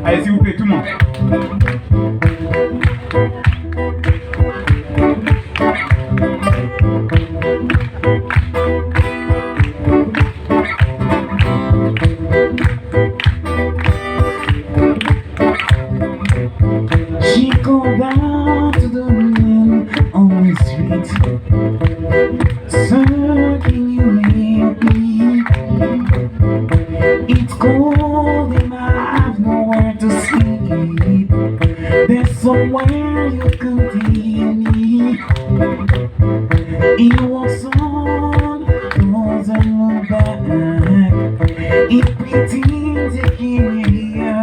Allez, s'il vous plaît, tout le monde. She go down to the wind on the street, searching you with me. It's cold and I have nowhere to sleep. There's somewhere you can take me. It was on, doesn't look back. It pretends it can't hear.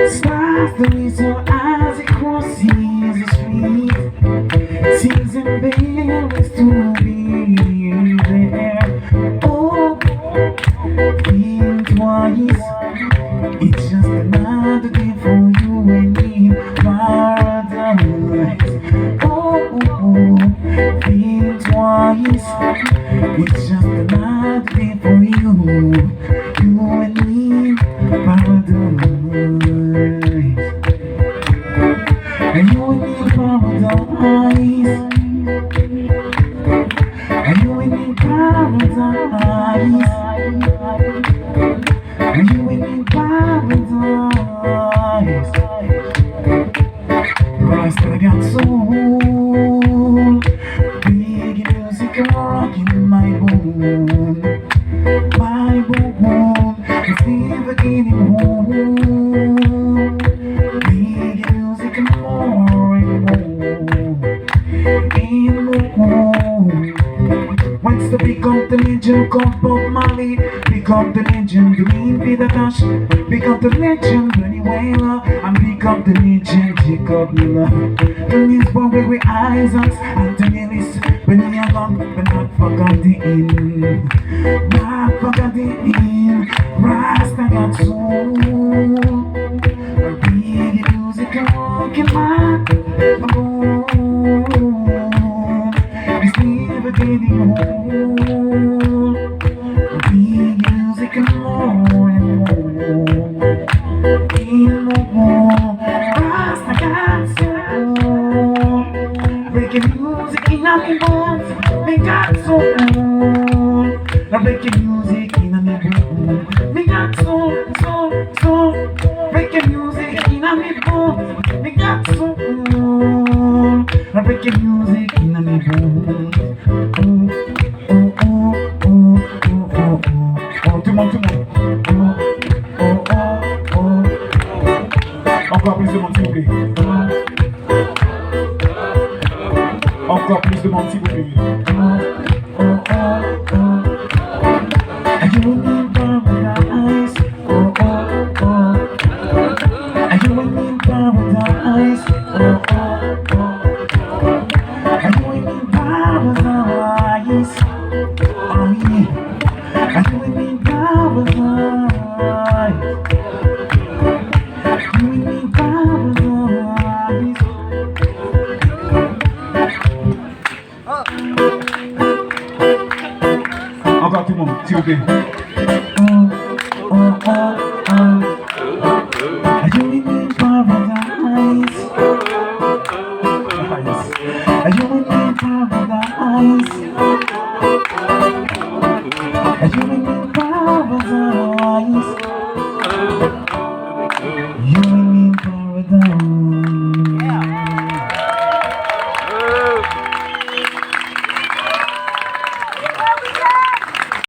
Stars the whistle as it crosses the street. Seems embarrassed to be there. Oh, think twice. It's just another day for you and me in paradise. Oh, think twice. It's just another day for you and me in paradise. And you and me in paradise. And you and me in paradise. And you and me in paradise. Rest I got soul. Big music rocking my bone. My bone is never getting home. Big music and more and more. Once the pick up the legend called Bob Marley, pick up the legend Green Peter Tosh, pick up the legend Benny Whaler, and pick up the legend Jacob Miller. In this one where we Isaacs, Anthony Ellis, Benny Along, but not forgot the inn. Not forgot the inn. Rasta got soul. Big music and rockin' my bone. It's never getting old. Big music and more. In more. Rasta got soul. Breaking music in my bones. Me got soul. Now breaking music in my bones. Me got soul. Breaking music in my bones. Me got soul. Now breaking music in my bones. Oh, tout le monde. Oh. Encore plus de monde, s'il vous plaît. Encore plus de monde, s'il vous plaît. Are you in paradise? Oh. Are you in paradise? Oh. Are you in paradise? Oh yeah. Are you in paradise? You in paradise? Encore tout le monde, s'il vous plaît. Are you in paradise? Are you in paradise? Are you in paradise? You in paradise?